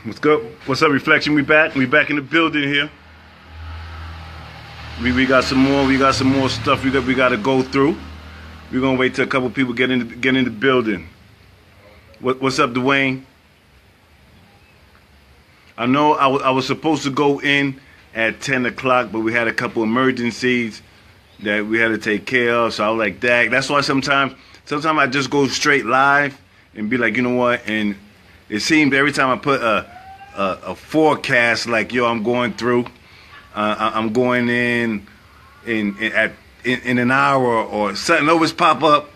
What's good? What's up, Reflection? We back. We back in the building here. We got some more. We got some more stuff. We got to go through. We're gonna wait till a couple people get in the building. What's up, Dwayne? I know I was supposed to go in at 10 o'clock, but we had a couple emergencies that we had to take care of. So I was like, "Dag." That's why sometimes I just go straight live and be like, you know what? And it seems every time I put a forecast like, yo, I'm going through, I'm going in an hour or something always pop up,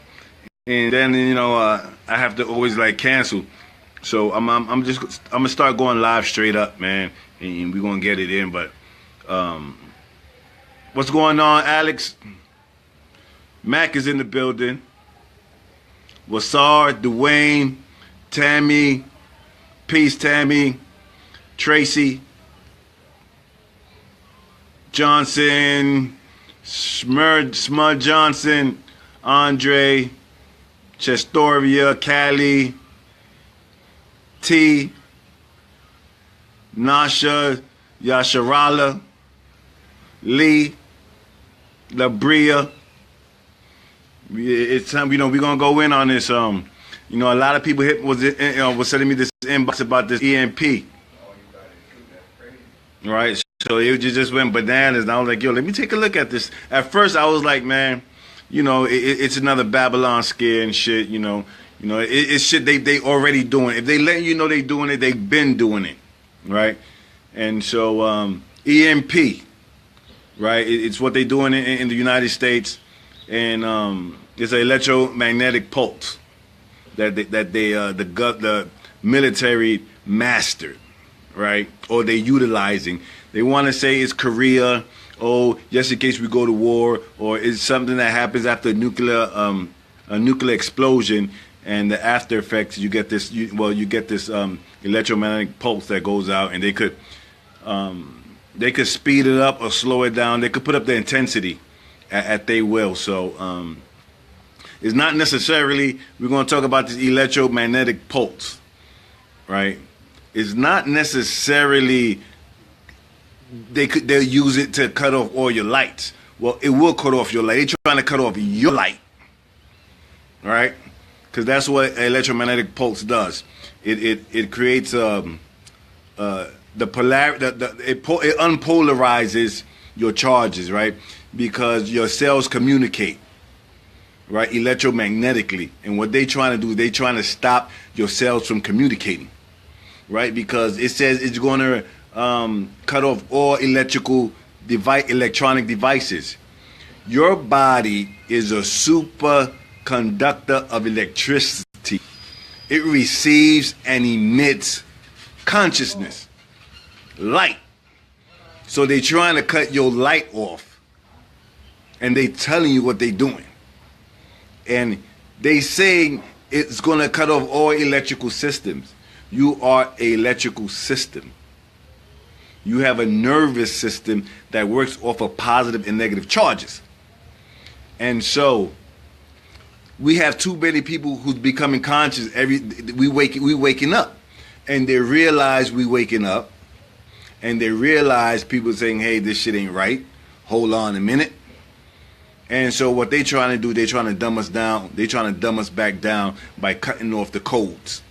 and then I have to always like cancel. So I'm gonna start going live straight up, man, and we're gonna get it in. But what's going on, Alex? Mac is in the building. Wasar, Dwayne, Tammy, Peace, Tammy, Tracy, Johnson, Smud Johnson, Andre, Chestoria, Callie, T, Nasha, Yasharala, Lee, Labria. It's time, we're gonna go in on this. A lot of people was sending me this inbox about this EMP. Right, so it just went bananas, and I was like, yo, let me take a look at this. At first, I was like, man, it's another Babylon scare and shit. It's shit they already doing. If they let you know they doing it, they've been doing it, right? And so EMP, right? It's what they doing in the United States, and it's an electromagnetic pulse that the military mastered, right? Or they utilizing. They want to say it's Korea, just in case we go to war, or it's something that happens after a nuclear explosion, and the after effects, you get this electromagnetic pulse that goes out, and they could speed it up or slow it down. They could put up the intensity at their will. So it's not necessarily, we're going to talk about this electromagnetic pulse, right? It's not necessarily they'll use it to cut off all your lights. Well, it will cut off your light. They're trying to cut off your light, right? Because that's what electromagnetic pulse does. It creates it unpolarizes your charges, right? Because your cells communicate, right, electromagnetically. And what they trying to do, they trying to stop your cells from communicating, right? Because it says it's going to cut off all electronic devices. Your body is a superconductor of electricity. It receives and emits consciousness, light. So they trying to cut your light off, and they telling you what they doing. And they saying it's going to cut off all electrical systems. You are an electrical system. You have a nervous system that works off of positive and negative charges. And so we have too many people who's becoming conscious. We waking up, and they realize we waking up, and they realize people saying, hey, this shit ain't right. Hold on a minute. And so what they trying to do, they trying to dumb us down. They trying to dumb us back down by cutting off the codes.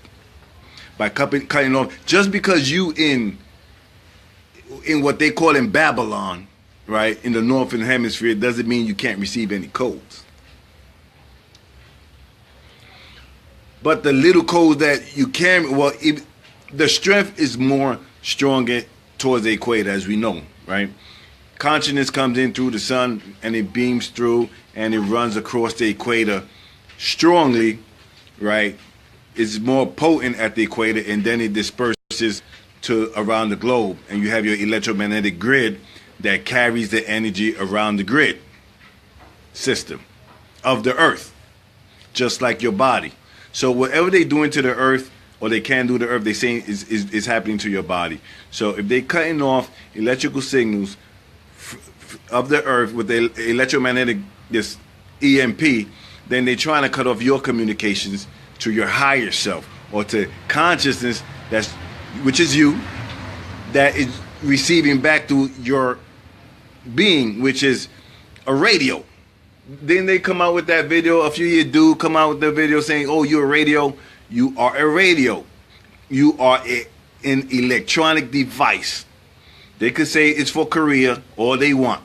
By cutting off, just because you in what they call in Babylon, right, in the northern hemisphere, doesn't mean you can't receive any codes. But the little codes that you can, the strength is more stronger towards the equator, as we know, right? Consciousness comes in through the sun, and it beams through, and it runs across the equator strongly, right? It's more potent at the equator, and then it disperses to around the globe, and you have your electromagnetic grid that carries the energy around the grid system of the earth, just like your body. So whatever they doing to the earth, or they can do to the earth, they saying is happening to your body. So if they cutting off electrical signals of the earth with the electromagnetic, this EMP, then they're trying to cut off your communications to your higher self, or to consciousness that's which is you, that is receiving back to your being, which is a radio. Then they come out with that video. A few years do come out with the video saying, "Oh, you're a radio." You are a radio. You are an electronic device. They could say it's for career, all they want.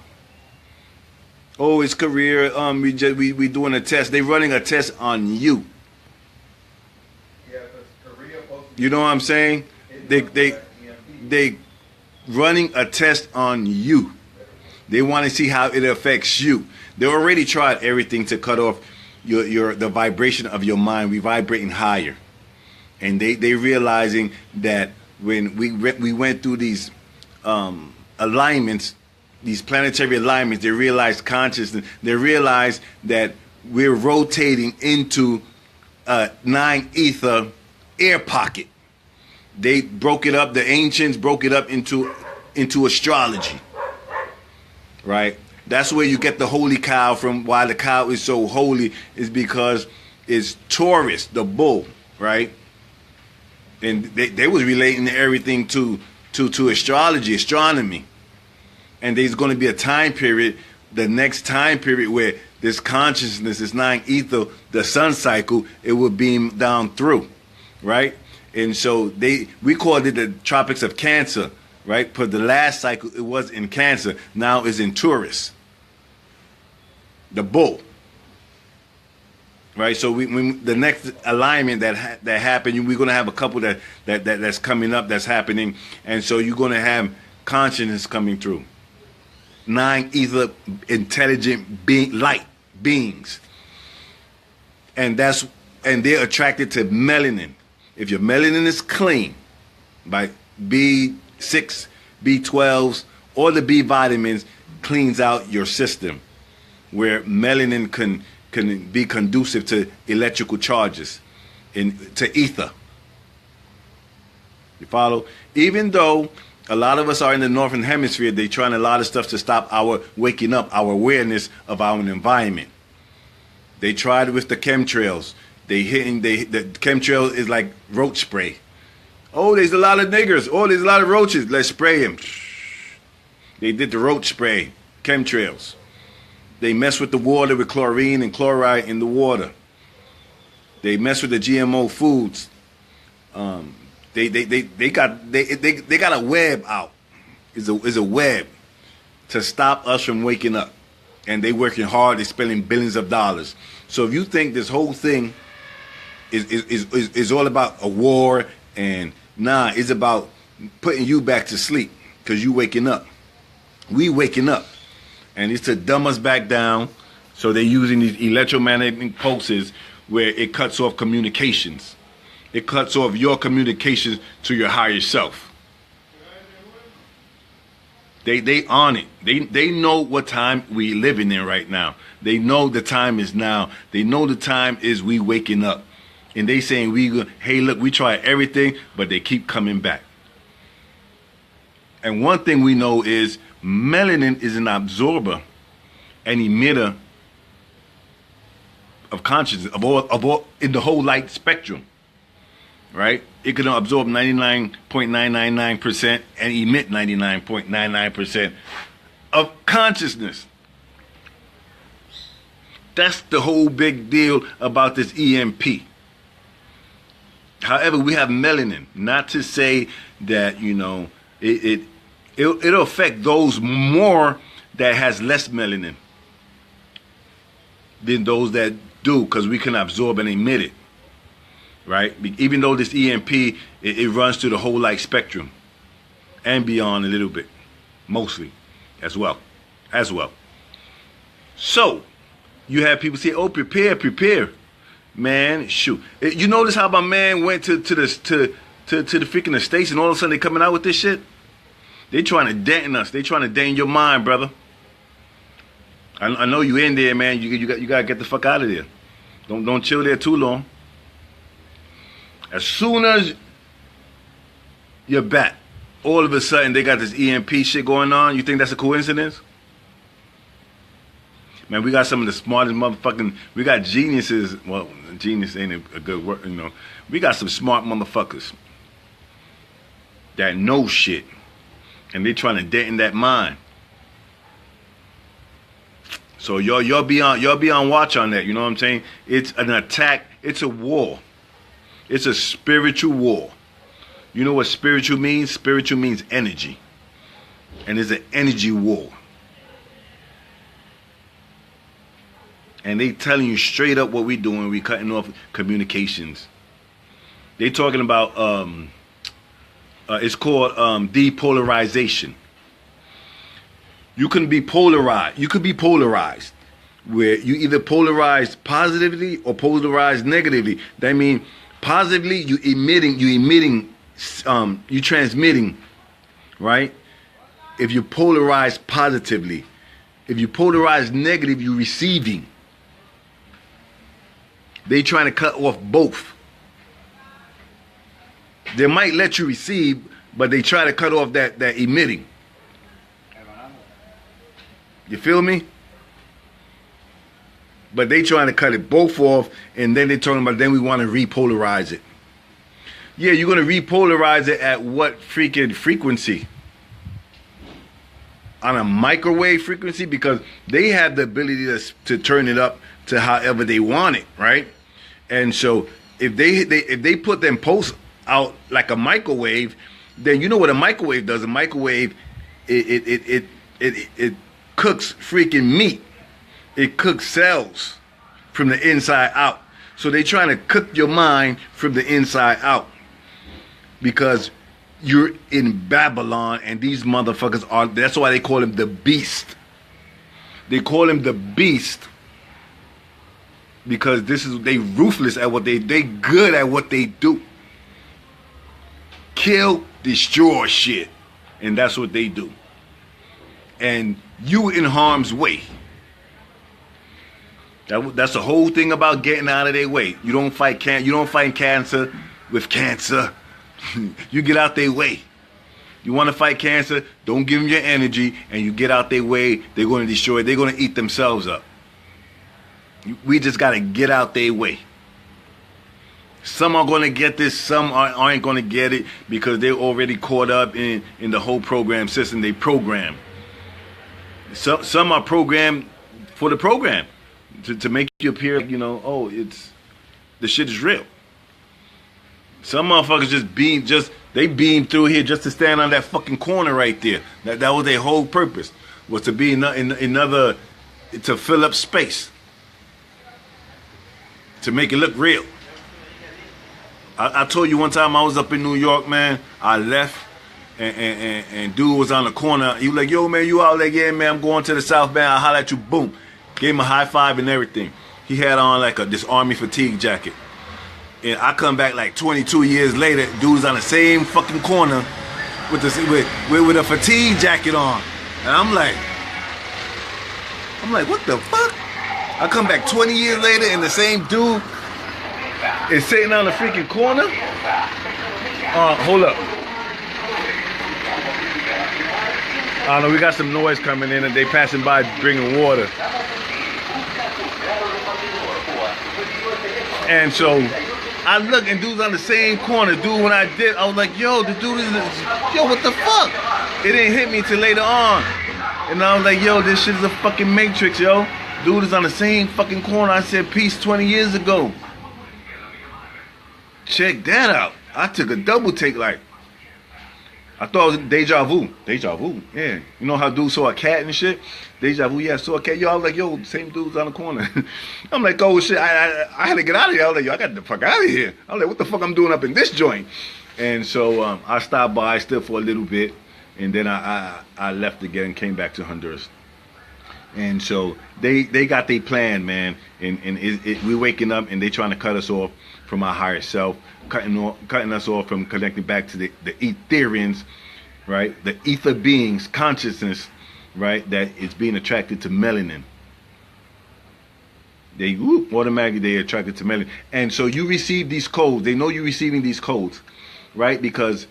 Oh, it's career. We doing a test. They running a test on you. Yeah, because career. You know what I'm saying? They running a test on you. They want to see how it affects you. They already tried everything to cut off the vibration of your mind. We vibrating higher, and they realizing that when we went through these alignments, these planetary alignments, they realized consciousness. They realized that we're rotating into a 9 ether air pocket. They broke it up. The ancients broke it up into astrology. Right? That's where you get the holy cow from. Why the cow is so holy is because it's Taurus, the bull, right? And they was relating everything to astrology, astronomy. And there's going to be a time period, the next time period, where this consciousness, this 9 ether, the sun cycle, it will beam down through, right? And so we called it the Tropics of Cancer, right? But the last cycle, it was in Cancer. Now it's in Taurus, the bull, right? So when the next alignment that happened, we're going to have a couple that's coming up, that's happening. And so you're going to have consciousness coming through. 9 ether intelligent light beings. And they're attracted to melanin. If your melanin is clean by B6, B12s, or the B vitamins, cleans out your system, where melanin can be conducive to electrical charges, to ether. You follow? Even though a lot of us are in the northern hemisphere, they're trying a lot of stuff to stop our waking up, our awareness of our environment. They tried with the chemtrails. The chemtrail is like roach spray. Oh, there's a lot of niggers. Oh, there's a lot of roaches. Let's spray them. They did the roach spray, chemtrails. They mess with the water with chlorine and chloride in the water. They mess with the GMO foods. They got a web out. It's a web to stop us from waking up, and they working hard. They're spending billions of dollars. So if you think this whole thing is all about a war, and nah, it's about putting you back to sleep because you waking up. We waking up, and it's to dumb us back down. So they're using these electromagnetic pulses where it cuts off communications. It cuts off your communications to your higher self. They on it. They know what time we living in right now. They know the time is now. They know the time is we waking up. And they saying hey, look, we try everything, but they keep coming back. And one thing we know is melanin is an absorber, an emitter of consciousness, of all in the whole light spectrum. Right? It can absorb 99.999% and emit 99.99% of consciousness. That's the whole big deal about this EMP. However, we have melanin. Not to say that, it'll affect those more that has less melanin than those that do, because we can absorb and emit it. Right? Even though this EMP, it runs through the whole light spectrum and beyond a little bit, mostly as well. So you have people say, "Oh, prepare." Man, shoot. You notice how my man went to the freaking station, all of a sudden they coming out with this shit? They trying to dent us. They trying to dent your mind, brother. I know you in there, man. You gotta get the fuck out of there. Don't chill there too long. As soon as you're back, all of a sudden they got this EMP shit going on. You think that's a coincidence? Man, we got some of the smartest motherfucking, we got geniuses. Well, genius ain't a good word, We got some smart motherfuckers. that know shit, and they trying to dent in that mind. So y'all be on watch on that. You know what I'm saying? It's an attack. It's a war. It's a spiritual war. You know what spiritual means? Spiritual means energy, and it's an energy war. And they telling you straight up what we doing. We cutting off communications. They talking about it's called depolarization. You can be polarized. You could be polarized, where you either polarize positively or polarize negatively. That means positively you transmitting, right? If you polarize positively, if you polarize negative, you receiving. They trying to cut off both. They might let you receive, but they try to cut off that emitting. You feel me? But they trying to cut it both off, and then they talking about then we want to repolarize it. Yeah, you're gonna repolarize it at what freaking frequency? On a microwave frequency, because they have the ability to turn it up to however they want it, right? And so if they put them posts out like a microwave, then you know what a microwave does. A microwave it cooks freaking meat. It cooks cells from the inside out. So they trying to cook your mind from the inside out, because you're in Babylon, and these motherfuckers are. That's why they call him the beast. They call him the beast because they ruthless at what they good at what they do. Kill, destroy shit, and that's what they do. And you in harm's way. That's the whole thing about getting out of their way. You don't fight cancer with cancer. You get out their way. You want to fight cancer, don't give them your energy, and you get out their way, they're going to destroy it. They're going to eat themselves up. We just got to get out their way. Some are going to get this, some aren't going to get it because they're already caught up in the whole program system. They program. Some are programmed for the program to make you appear like, the shit is real. Some motherfuckers they beam through here just to stand on that fucking corner right there. That was their whole purpose, was to be another, to fill up space, to make it look real. I told you one time I was up in New York, man. I left, and dude was on the corner. He was like, "Yo, man, you out?" Like, "Yeah, man, I'm going to the South Bend. I'll holler at you." Boom. Gave him a high five and everything. He had on like this army fatigue jacket. And I come back like 22 years later, dude's on the same fucking corner with a fatigue jacket on. And I'm like, what the fuck? I come back 20 years later and the same dude is sitting on the freaking corner. Hold up. I don't know, we got some noise coming in and they passing by bringing water. And so I look and dude's on the same corner. Dude, when I did, I was like, yo, the dude yo, what the fuck? It didn't hit me till later on. And I was like, yo, this shit is a fucking matrix, yo. Dude is on the same fucking corner. I said peace 20 years ago. Check that out. I took a double take, like, I thought it was deja vu. Deja vu, yeah. You know how dudes saw a cat and shit? Deja vu, yeah, I saw a cat. Yo, I was like, yo, same dude's on the corner. I'm like, oh shit, I had to get out of here. I was like, yo, I got the fuck out of here. I was like, what the fuck I'm doing up in this joint? And so I stopped by still for a little bit, and then I left again and came back to Honduras. And so they got their plan, man. And we're waking up and they trying to cut us off from our higher self, cutting us off from connecting back to the Etherians, right? The ether beings, consciousness, right? That is being attracted to melanin. They automatically attracted to melanin. And so you receive these codes. They know you're receiving these codes, right? Because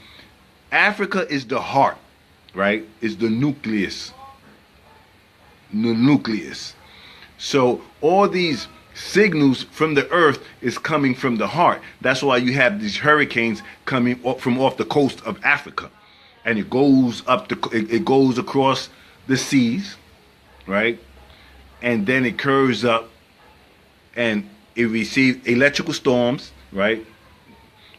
Africa is the heart, right? Is the nucleus. The nucleus. So all these signals from the earth is coming from the heart. That's why you have these hurricanes coming up from off the coast of Africa, and it goes up it goes across the seas, right? And then it curves up, and it receives electrical storms, right?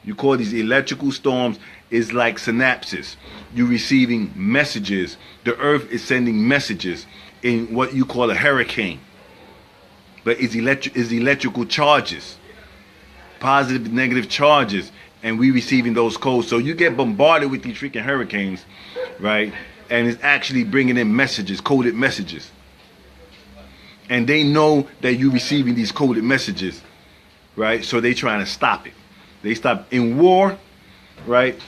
You call these electrical storms is like synapses. You're receiving messages. The earth is sending messages in what you call a hurricane. But it's electrical charges, positive, negative charges, and we receiving those codes. So you get bombarded with these freaking hurricanes, right? And it's actually bringing in messages, coded messages. And they know that you're receiving these coded messages, right? So they trying to stop it. They stop in war, right?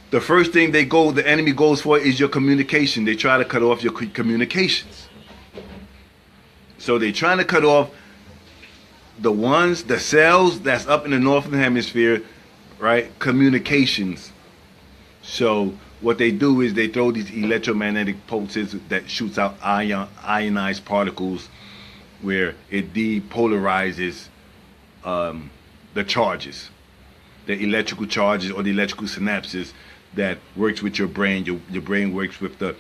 The first thing the enemy goes for is your communication. They try to cut off your communications. So they're trying to cut off the cells that's up in the northern hemisphere, right? Communications. So what they do is they throw these electromagnetic pulses that shoots out ionized particles, where it depolarizes the charges, the electrical charges or the electrical synapses that works with your brain. Your brain works with the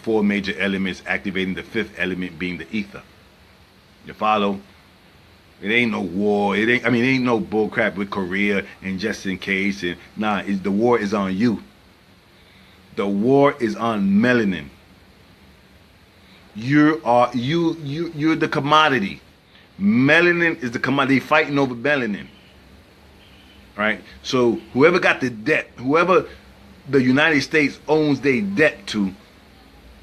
four major elements, activating the fifth element being the ether. You follow? It ain't no war. It ain't no bullcrap with Korea and just in case. And the war is on you. The war is on melanin. You're the commodity. Melanin is the commodity. Fighting over melanin. Right? So whoever got the debt, whoever the United States owns their debt to,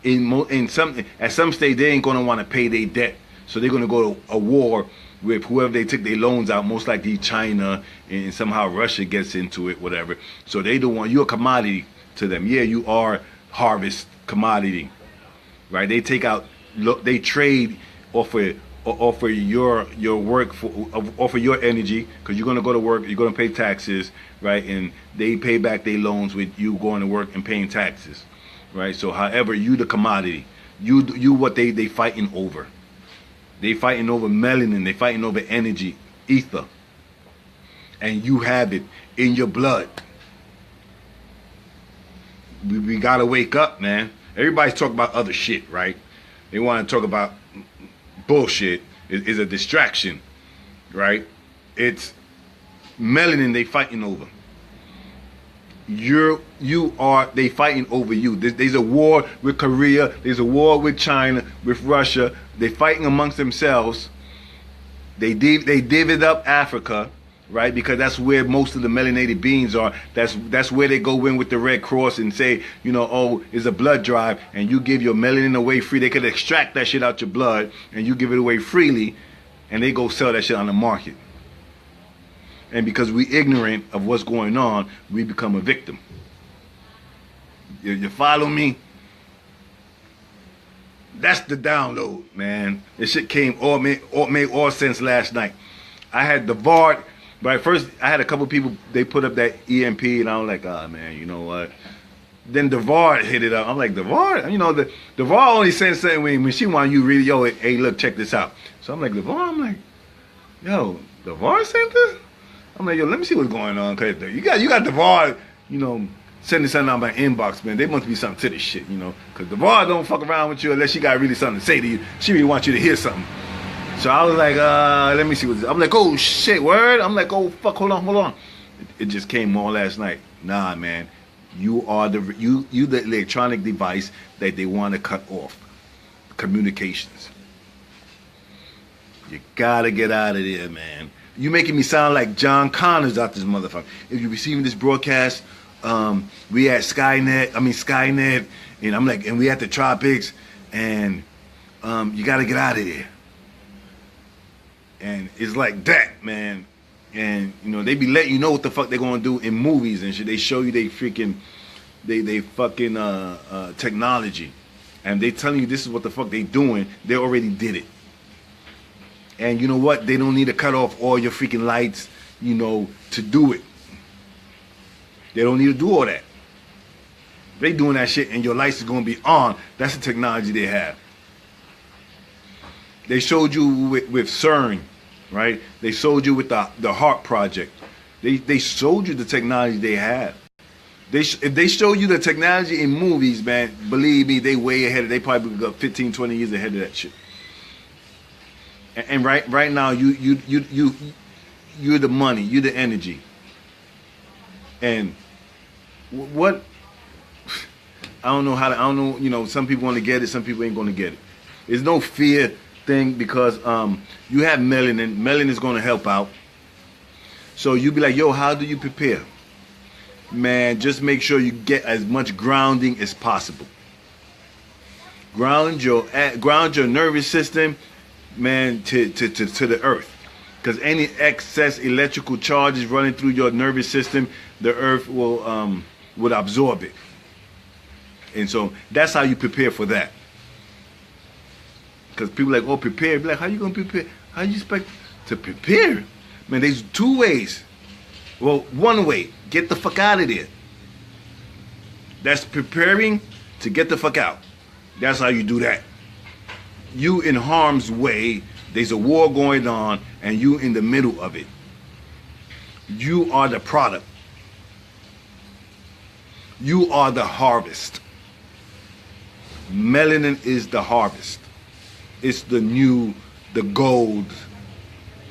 at some stage they ain't gonna want to pay their debt, so they're gonna go to a war with whoever they took their loans out, most likely China, and somehow Russia gets into it, whatever. So they don't want, you're a commodity to them. Yeah, you are harvest commodity, right? They they trade offer your work offer your energy, because you're going to go to work, you're going to pay taxes, right? And they pay back their loans with you going to work and paying taxes, right? So however, you the commodity, you what they fighting over. They fighting over melanin, they fighting over energy, ether, and you have it in your blood. We gotta wake up, man. Everybody's talking about other shit, right? They want to talk about bullshit. Is a distraction, right? It's melanin they fighting over. They fighting over you. There's a war with Korea. There's a war with China, with Russia. They're fighting amongst themselves. They divvied up Africa, right? Because that's where most of the melanated beings are. That's where they go in with the Red Cross and say, oh, it's a blood drive, and you give your melanin away free. They could extract that shit out your blood, and you give it away freely, and they go sell that shit on the market. And because we ignorant of what's going on, we become a victim. You follow me? That's the download, man. This shit made all sense last night. I had the VAR. But first, I had a couple people, they put up that EMP, and I was like, man, you know what? Then the VAR hit it up. I'm like, the VAR? The VAR only sends something when she want you really, hey, look, check this out. So I'm like, the VAR? I'm like, yo, the VAR sent this? I'm like, yo, let me see what's going on. Cause you got the VAR, sending something out my inbox, man. There must be something to this shit, Because the VAR don't fuck around with you unless she got really something to say to you. She really wants you to hear something. So I was like, let me see what this is. I'm like, oh shit, word? I'm like, oh fuck, hold on. It just came on last night. Nah, man. You are the electronic device that they want to cut off communications. You gotta get out of there, man. You making me sound like John Connors out this motherfucker. If you're receiving this broadcast, we at Skynet, and I'm like, and we at the tropics, and you gotta get out of there. And it's like that, man. And they be letting you know what the fuck they're gonna do in movies and shit. They show you they fucking technology, and they telling you this is what the fuck they doing. They already did it. And you know what? They don't need to cut off all your freaking lights, to do it. They don't need to do all that. They doing that shit, and your lights is gonna be on. That's the technology they have. They showed you with CERN, right? They showed you with the Heart Project. They showed you the technology they have. If they show you the technology in movies, man, believe me, they way ahead. They probably got 15, 20 years ahead of that shit. And right now, you're the money, you're the energy. And what I don't know, you know, some people want to get it, some people ain't going to get it. There's no fear thing because you have melanin. Melanin is going to help out. So you be like, yo, how do you prepare? Man, just make sure you get as much grounding as possible. Ground your nervous system, man, to the earth. Because any excess electrical charges running through your nervous system, the earth would absorb it. And so that's how you prepare for that. Because people are like, oh, prepare. Be like, how you going to prepare? How you expect to prepare? Man, there's two ways. Well, one way, get the fuck out of there. That's preparing to get the fuck out. That's how you do that. You in harm's way, there's a war going on, and you in the middle of it. You are the product. You are the harvest. Melanin is the harvest. It's the gold,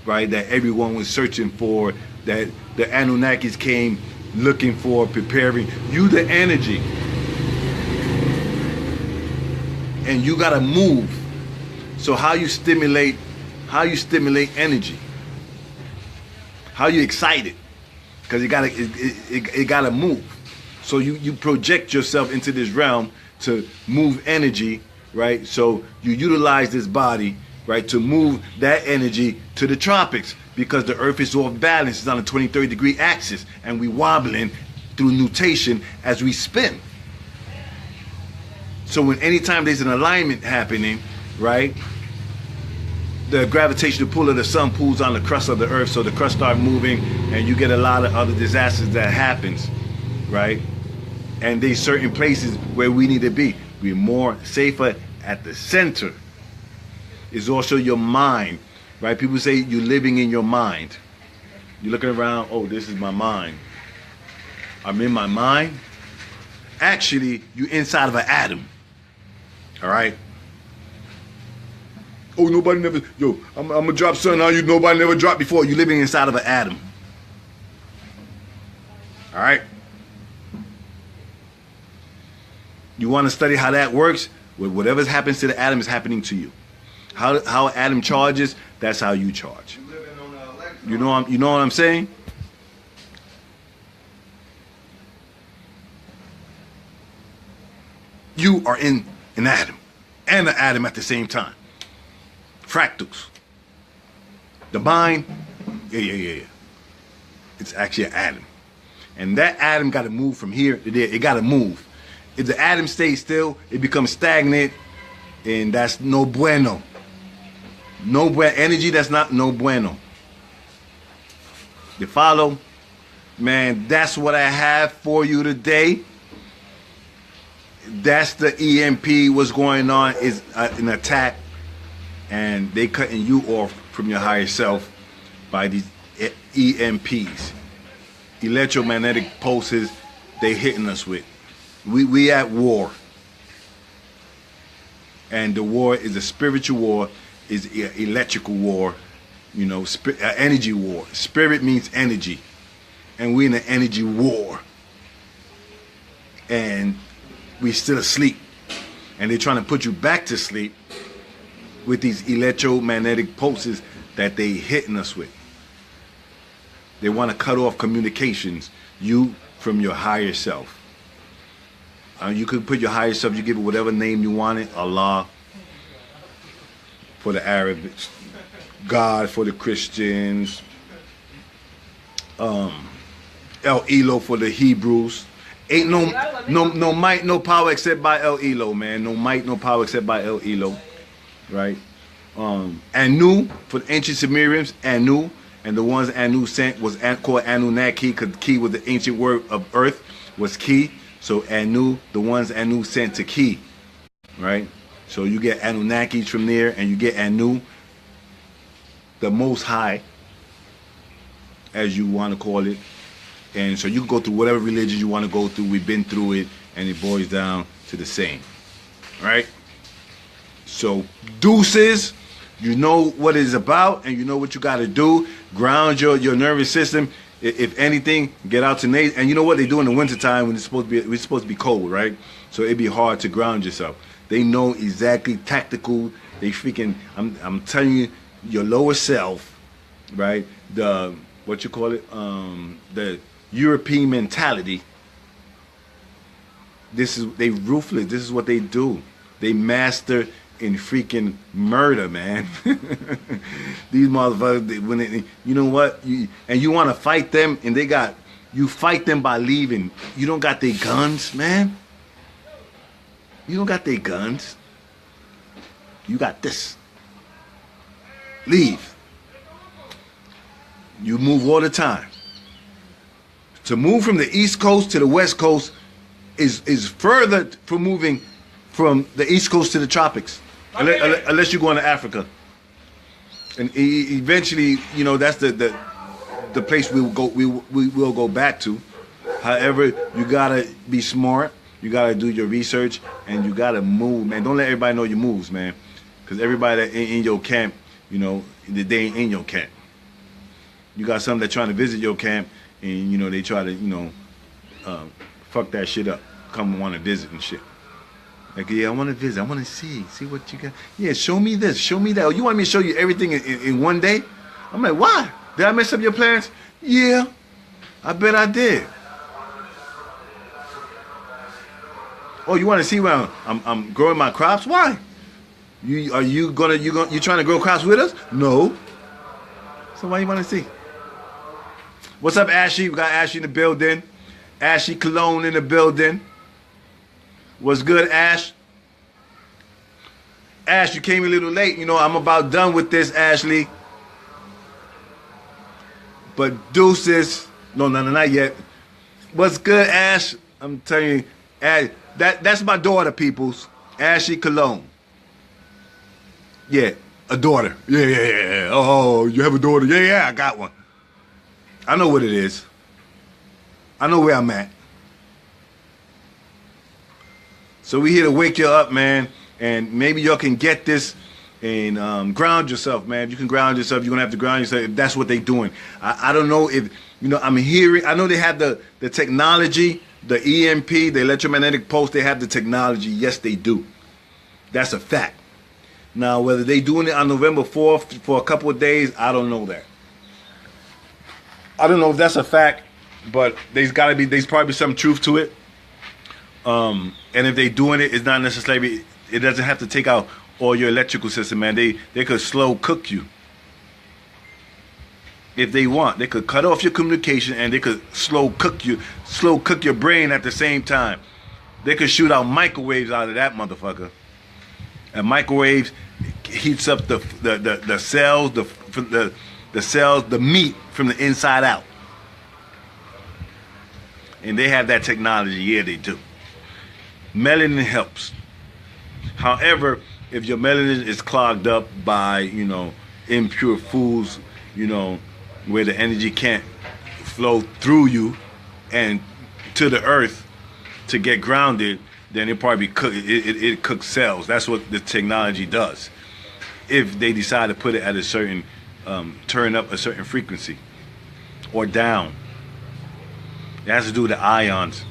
right, that everyone was searching for, that the Anunnakis came looking for, preparing. You the energy. And you gotta move. So how you stimulate energy? How you excite it? Because it gotta move. So you project yourself into this realm to move energy, right? So you utilize this body, right, to move that energy to the tropics, because the earth is off balance. It's on a 23rd degree axis, and we wobbling through nutation as we spin. So when anytime there's an alignment happening, right, the gravitational pull of the sun pulls on the crust of the earth, so the crust start moving, and you get a lot of other disasters that happens, right? And there's certain places where we need to be. We're more safer at the center. It's also your mind, right? People say you're living in your mind. You're looking around, oh, this is my mind. I'm in my mind. Actually, you're inside of an atom. All right? Oh, nobody never, yo, I'm going to drop something on you nobody never dropped before. You're living inside of an atom. All right? You want to study how that works? Well, whatever happens to the atom is happening to you. How an atom charges, that's how you charge. You know what I'm saying? You are in an atom and an atom at the same time. Fractals. The mind, yeah. It's actually an atom. And that atom got to move from here to there. It got to move. If the atom stays still, it becomes stagnant, and that's no bueno. No bueno. Energy, that's not no bueno. You follow? Man, that's what I have for you today. That's the EMP. What's going on is an attack, and they cutting you off from your higher self by these EMPs. Electromagnetic pulses they hitting us with. We at war, and the war is a spiritual war, is electrical war, you know, energy war. Spirit means energy, and we're in an energy war, and we still asleep, and they're trying to put you back to sleep with these electromagnetic pulses that they hitting us with. They want to cut off communications, you from your higher self. You could put your higher self, you give it whatever name you want it, Allah for the Arabs, God for the Christians, El Elo for the Hebrews. Ain't no might, no power except by El Elo, man. No might, no power except by El Elo, right? Anu for the ancient Sumerians, Anu, and the ones Anu sent was called Anunnaki, because Ki was the ancient word of earth, was Ki. So Anu, the ones Anu sent to Ki, right? So you get Anunnakis from there, and you get Anu, the Most High, as you want to call it. And so you can go through whatever religion you want to go through. We've been through it, and it boils down to the same. Right? So deuces, you know what it's about, and you know what you got to do. Ground your nervous system. If anything, get out to nature. And you know what they do in the wintertime when it's supposed to be cold, right? So it'd be hard to ground yourself. They know exactly tactical. They freaking, I'm telling you, your lower self, right? The, what you call it? The European mentality. They ruthless. This is what they do. They master in freaking murder, man. These motherfuckers, you know what? You want to fight them, and you fight them by leaving. You don't got their guns, man. You don't got their guns. You got this. Leave. You move all the time. To move from the East Coast to the West Coast is further from moving from the East Coast to the tropics. Unless you're going to Africa, and eventually, you know, that's the place we will go back to. However, you gotta be smart. You gotta do your research, and you gotta move, man. Don't let everybody know your moves, man, because everybody that ain't in your camp, you know, they ain't in your camp. You got some that trying to visit your camp, and you know they try to, you know, fuck that shit up. Come and want to visit and shit. Like, yeah, I want to visit. I want to see what you got. Yeah, show me this, show me that. Oh, you want me to show you everything in one day? I'm like, why? Did I mess up your plans? Yeah, I bet I did. Oh, you want to see where I'm growing my crops? Why? You trying to grow crops with us? No. So why you want to see? What's up, Ashley? We got Ashley in the building. Ashley Cologne in the building. What's good, Ash? Ash, you came a little late. You know, I'm about done with this, Ashley. But deuces. No, not yet. What's good, Ash? I'm telling you, Ash, that's my daughter, peoples. Ashley Cologne. Yeah, a daughter. Yeah. Oh, you have a daughter? Yeah, I got one. I know what it is. I know where I'm at. So we here to wake you up, man, and maybe y'all can get this and ground yourself, man. If you can ground yourself, you're gonna have to ground yourself if that's what they're doing. I don't know if, you know, I'm hearing, I know they have the technology, the EMP, the electromagnetic pulse, they have the technology. Yes, they do. That's a fact. Now, whether they doing it on November 4th for a couple of days, I don't know that. I don't know if that's a fact, but there's probably some truth to it. And if they doing it, it's not necessarily, it doesn't have to take out all your electrical system, man. They could slow cook you. If they want, they could cut off your communication, and they could slow cook your brain at the same time. They could shoot out microwaves out of that motherfucker. And microwaves heats up the cells, the cells, the meat from the inside out. And they have that technology. Yeah, they do. Melanin helps. However, if your melanin is clogged up by, you know, impure foods, you know, where the energy can't flow through you and to the earth to get grounded, then it probably it cooks cells. That's what the technology does. If they decide to put it at a certain, turn up a certain frequency or down. It has to do with the ions.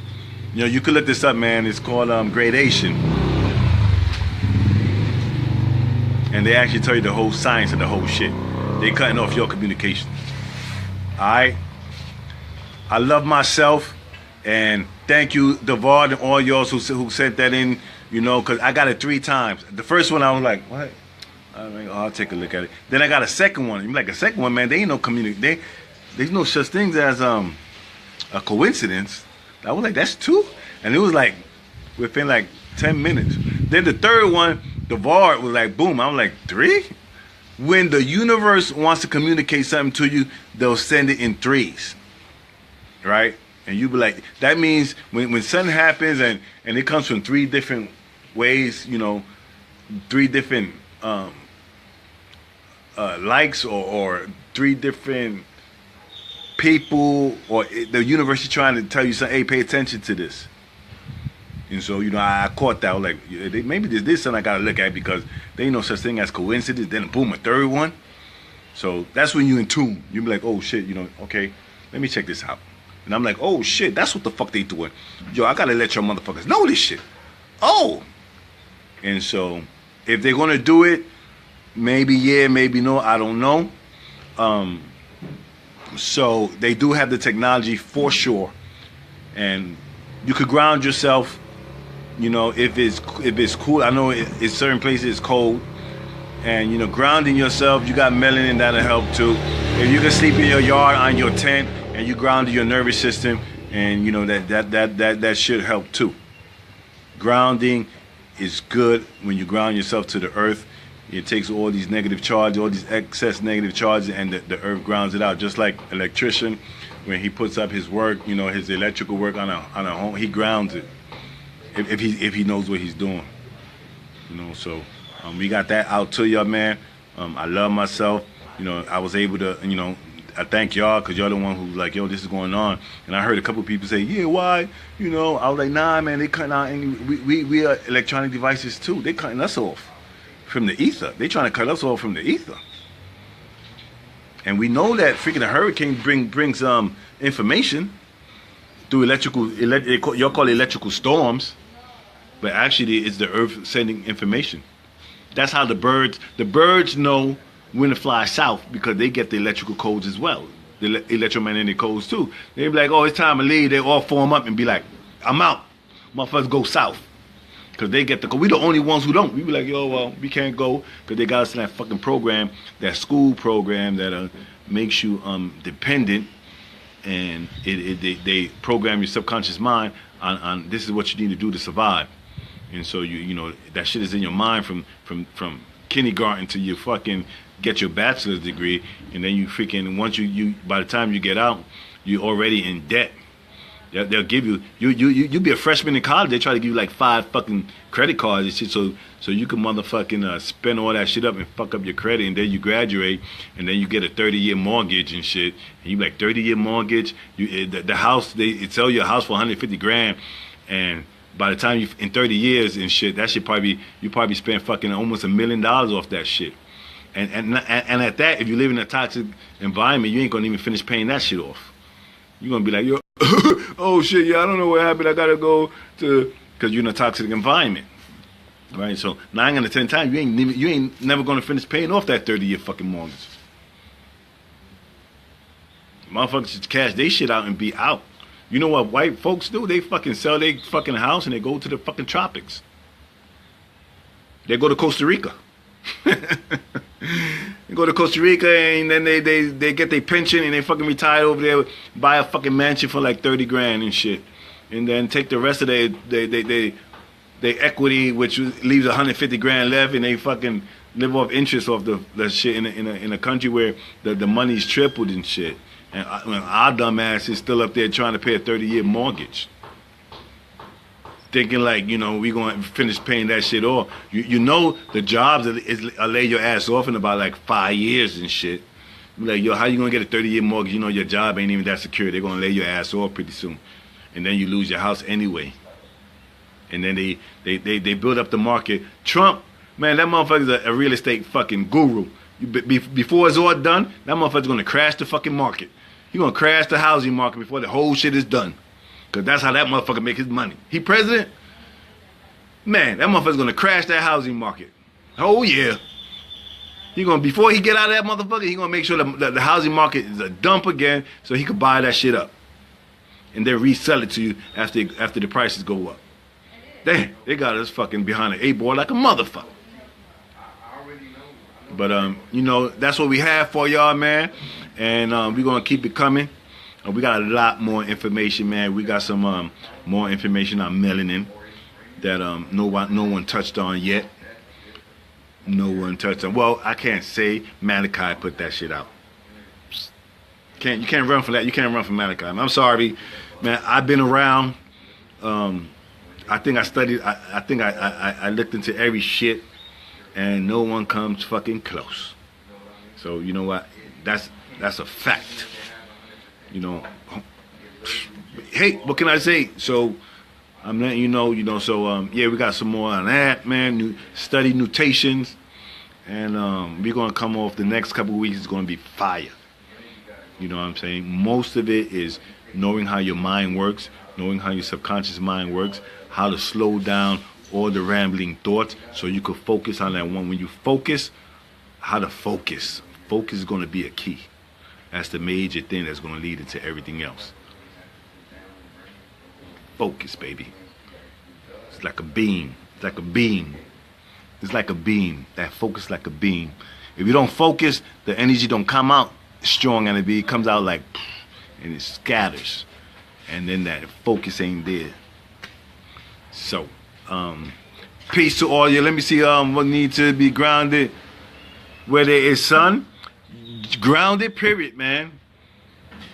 You know, you can look this up, man. It's called gradation. And they actually tell you the whole science of the whole shit. They cutting off your communication. Alright? I love myself. And thank you, Devard, and all y'all who sent that in, you know, because I got it 3 times. The first one, I was like, what? I mean, I'll take a look at it. Then I got a second one. You're like, a second one, man, they ain't no community. There's no such things as a coincidence. I was like, that's 2? And it was like, within like 10 minutes. Then the third one, the VAR was like, boom. I was like, 3? When the universe wants to communicate something to you, they'll send it in 3s. Right? And you be like, that means when something happens and it comes from 3 different ways, you know, three different likes or three different people, or the universe is trying to tell you something. Hey, pay attention to this. And so, I caught that. I was like, maybe this something I gotta look at, because there ain't no such thing as coincidence. Then boom, a third one. So that's when you in tune. You be like, oh shit, okay, let me check this out. And I'm like, oh shit, that's what the fuck they doing. Yo, I gotta let your motherfuckers know this shit. Oh. And so, if they're gonna do it, maybe yeah, maybe no, I don't know. So they do have the technology for sure, and you could ground yourself. If it's cool. I know in certain places it's cold, and grounding yourself. You got melanin, that'll help too. If you can sleep in your yard on your tent and you ground your nervous system, and that should help too. Grounding is good when you ground yourself to the earth. It takes all these negative charges, all these excess negative charges, and the earth grounds it out. Just like electrician, when he puts up his work, his electrical work on a home, he grounds it. If he knows what he's doing, So we got that out to y'all, man. I love myself. I was able to, I thank y'all, because y'all the one who's like, yo, this is going on. And I heard a couple of people say, yeah, why? I was like, nah, man, they cutting out. And we are electronic devices too. They cutting us off from the ether. They trying to cut us off from the ether. And we know that freaking a hurricane brings information through y'all call it electrical storms, but actually it's the earth sending information. That's how the birds know when to fly south, because they get the electrical codes as well, the electromagnetic codes too. They be like, oh, it's time to leave. They all form up and be like, I'm out. Motherfuckers go south. Because they get the code. We the only ones who don't. We be like, yo, well, we can't go, because they got us in that fucking program, that school program that makes you dependent, and they program your subconscious mind on this is what you need to do to survive. And so that shit is in your mind from kindergarten to you fucking get your bachelor's degree, and then you freaking, once you by the time you get out, you're already in debt. They'll give you be a freshman in college. They try to give you like 5 fucking credit cards and shit, so you can motherfucking spend all that shit up and fuck up your credit, and then you graduate, and then you get a 30-year mortgage and shit. And you like 30-year mortgage. The house, they sell you a house for 150 grand, and by the time you in 30 years and shit, that shit you probably spend fucking almost $1 million off that shit. And at that, if you live in a toxic environment, you ain't gonna even finish paying that shit off. You're gonna be like, yo, oh shit, yeah, I don't know what happened. I gotta go to, because you're in a toxic environment, right? So 9 out of 10 times, you ain't never gonna finish paying off that 30-year fucking mortgage. Motherfuckers should cash they shit out and be out. You know what white folks do? They fucking sell their fucking house and they go to the fucking tropics. They go to Costa Rica. They go to Costa Rica, and then they get their pension, and they fucking retire over there, buy a fucking mansion for like 30 grand and shit, and then take the rest of their equity, which leaves 150 grand left, and they fucking live off interest off the shit in a country where the money's tripled and shit. And our dumb ass is still up there trying to pay a 30-year mortgage, thinking like, we gonna finish paying that shit off. The jobs will lay your ass off in about like 5 years and shit. Like, yo, how you gonna get a 30-year mortgage? Your job ain't even that secure. They're gonna lay your ass off pretty soon, and then you lose your house anyway. And then they build up the market. Trump, man, that motherfucker's a real estate fucking guru. Before it's all done, that motherfucker's gonna crash the fucking market. He's gonna crash the housing market before the whole shit is done. Because that's how that motherfucker make his money. He president? Man, that motherfucker's gonna crash that housing market. Oh yeah. Before he get out of that motherfucker, he gonna make sure the housing market is a dump again, so he could buy that shit up. And then resell it to you after the prices go up. They got us fucking behind an 8-ball like a motherfucker. But that's what we have for y'all, man. And we're gonna keep it coming. We got a lot more information, man. We got some more information on melanin that no one touched on yet. No one touched on. Well, I can't say Malachi put that shit out. You can't run from that. You can't run from Malachi. I'm sorry, man. I've been around. I think I studied. I think I looked into every shit and no one comes fucking close. So you know what? That's a fact. You know. Hey, what can I say? So I'm letting you know. So yeah, we got some more on that, man. Study mutations, and we're gonna come off the next couple of weeks. It's gonna be fire. You know what I'm saying? Most of it is knowing how your mind works, knowing how your subconscious mind works, how to slow down all the rambling thoughts so you could focus on that one. When you focus, how to focus. Focus is going to be a key. That's the major thing that's going to lead into everything else. Focus, baby. It's like a beam. It's like a beam. It's like a beam. That focus like a beam. If you don't focus, the energy don't come out strong and it comes out like, and it scatters. And then that focus ain't there. So, peace to all you. Let me see what needs to be grounded. Where there is sun, grounded, period, man.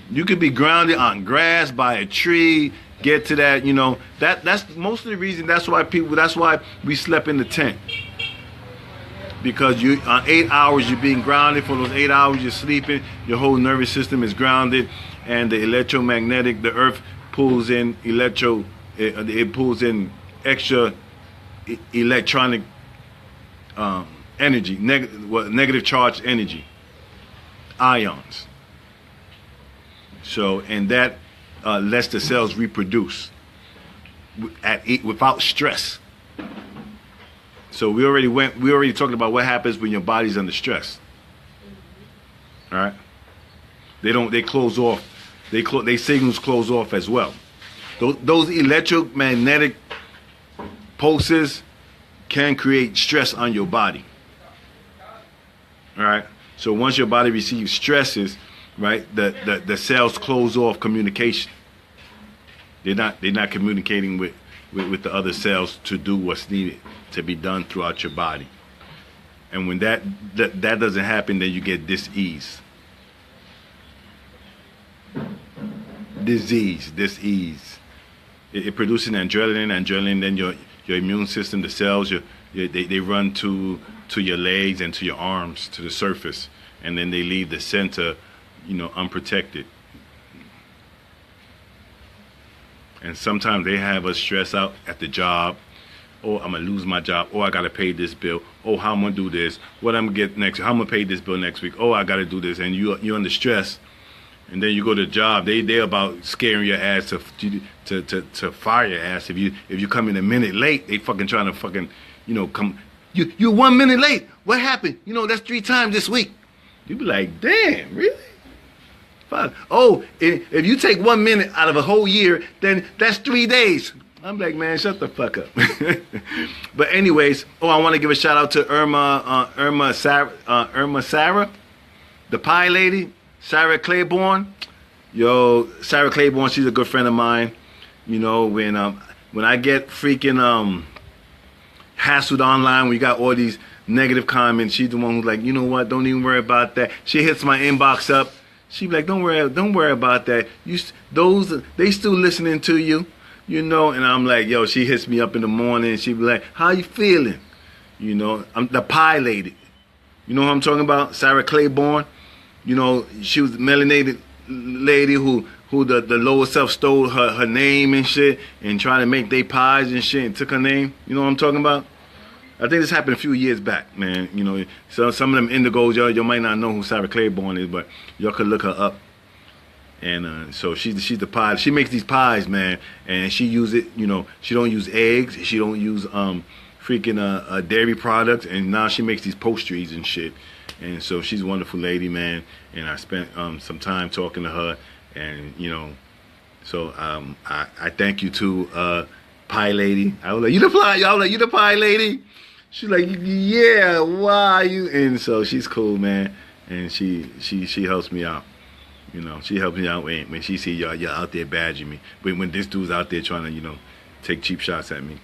You could be grounded on grass, by a tree, get to that, that's most of the reason. That's why we slept in the tent. Because you on 8 hours you're being grounded. For those 8 hours you're sleeping, your whole nervous system is grounded, and the electromagnetic, the earth pulls in it pulls in extra electronic energy, negative charged energy, ions. So, and that lets the cells reproduce without stress. So we already talked about what happens when your body's under stress. All right? They close off. They signals close off as well. Those electromagnetic pulses can create stress on your body. All right? So once your body receives stresses, right, the cells close off communication. They're not communicating with the other cells to do what's needed to be done throughout your body. And when that doesn't happen, then you get dis-ease. Dis-ease. It produces adrenaline, then your immune system, the cells, they run to your legs and to your arms, to the surface, and then they leave the center, unprotected. And sometimes they have us stress out at the job. Oh, I'm going to lose my job. Oh, I got to pay this bill. Oh, how I'm going to do this? What I'm going to get next? How I'm going to pay this bill next week? Oh, I got to do this. And you're under stress. And then you go to the job. They're about scaring your ass to fire your ass. If you come in a minute late, they fucking trying to come. You're 1 minute late. What happened? That's 3 times this week. You be like, damn, really? Fuck. Oh, if you take 1 minute out of a whole year, then that's 3 days. I'm like, man, shut the fuck up. But anyways, I want to give a shout out to Irma Sarah, the pie lady, Sarah Claiborne. Yo, Sarah Claiborne, she's a good friend of mine. When I get freaking hassled online, we got all these negative comments. She's the one who's like, you know what? Don't even worry about that. She hits my inbox up. She be like, don't worry about that. They still listening to you. And I'm like, yo, she hits me up in the morning and she be like, how you feeling? I'm the pie lady. You know who I'm talking about? Sarah Claiborne. She was the melanated lady who the lower self stole her name and shit and trying to make they pies and shit and took her name. You know what I'm talking about? I think this happened a few years back, man. So some of them indigos, y'all might not know who Sarah Claiborne is, but y'all could look her up. And so she's the pie. She makes these pies, man, and she use it. She don't use eggs. She don't use freaking dairy products. And now she makes these pastries and shit. And so she's a wonderful lady, man. And I spent some time talking to her, and so I thank you to pie lady. I was like, you the pie lady? She's like, yeah, why you? And so she's cool, man, and she helps me out. She helps me out when she see y'all out there badging me. When this dude's out there trying to, take cheap shots at me.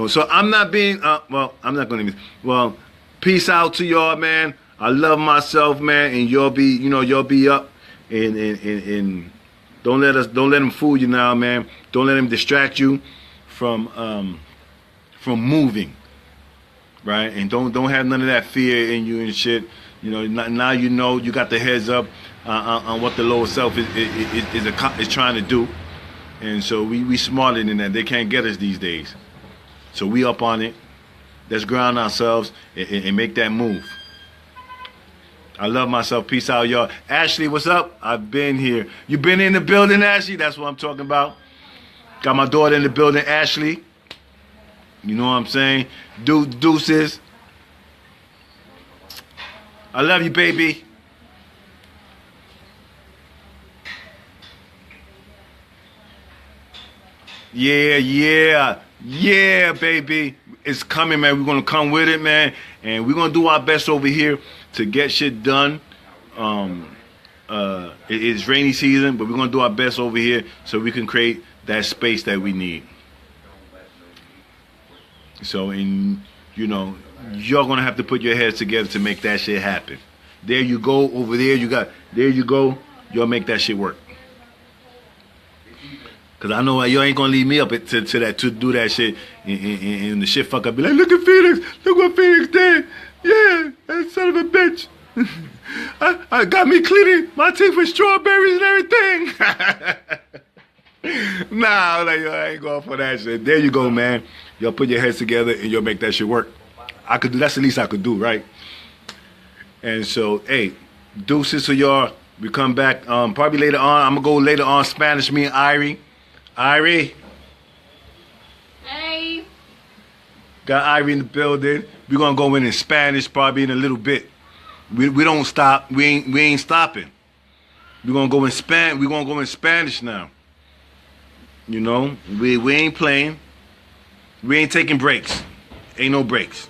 So I'm not being, I'm not going to, peace out to y'all, man. I love myself, man, and y'all be up, and don't let them fool you now, man. Don't let them distract you from moving. right? And don't have none of that fear in you and shit. You know, now you know you got the heads up on what the lower self is trying to do, and so we smarter than that. They can't get us these days. So we up on it. Let's ground ourselves and make that move. I love myself. Peace out, y'all. Ashley, what's up? I've been here. You been in the building, Ashley? That's what I'm talking about. Got my daughter in the building, Ashley. You know what I'm saying? Deuces. I love you, baby. Yeah, baby. It's coming, man. We're going to come with it, man. And we're going to do our best over here to get shit done. It's rainy season, but we're going to do our best over here so we can create that space that we need. So, you know, you're going to have to put your heads together to make that shit happen. There you go. Over there, there you go. You'll make that shit work. Because I know you ain't going to leave me up to do that shit and the shit fuck up. Be like, look at Phoenix. Look what Phoenix did. Yeah, that son of a bitch. I got me cleaning my teeth with strawberries and everything. Nah, like, yo, I ain't going for that shit. There you go, man. You'll put your heads together and you'll make that shit work. That's the least I could do, right? And so, hey, deuces to y'all. We come back probably later on. I'm going to go later on Spanish, me and Irie. Irie. Hey. Got Irie in the building. We're going to go in Spanish probably in a little bit. We don't stop. We ain't stopping. We're going to go in Spanish now. You know, we ain't playing. We ain't taking breaks. Ain't no breaks.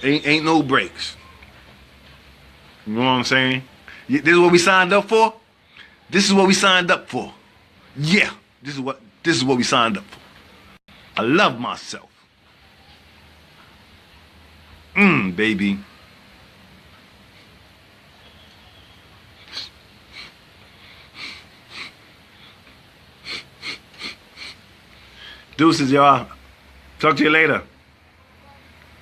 Ain't no breaks. You know what I'm saying? This is what we signed up for? This is what we signed up for. Yeah, this is what we signed up for. I love myself. Baby. Deuces, y'all. Talk to you later.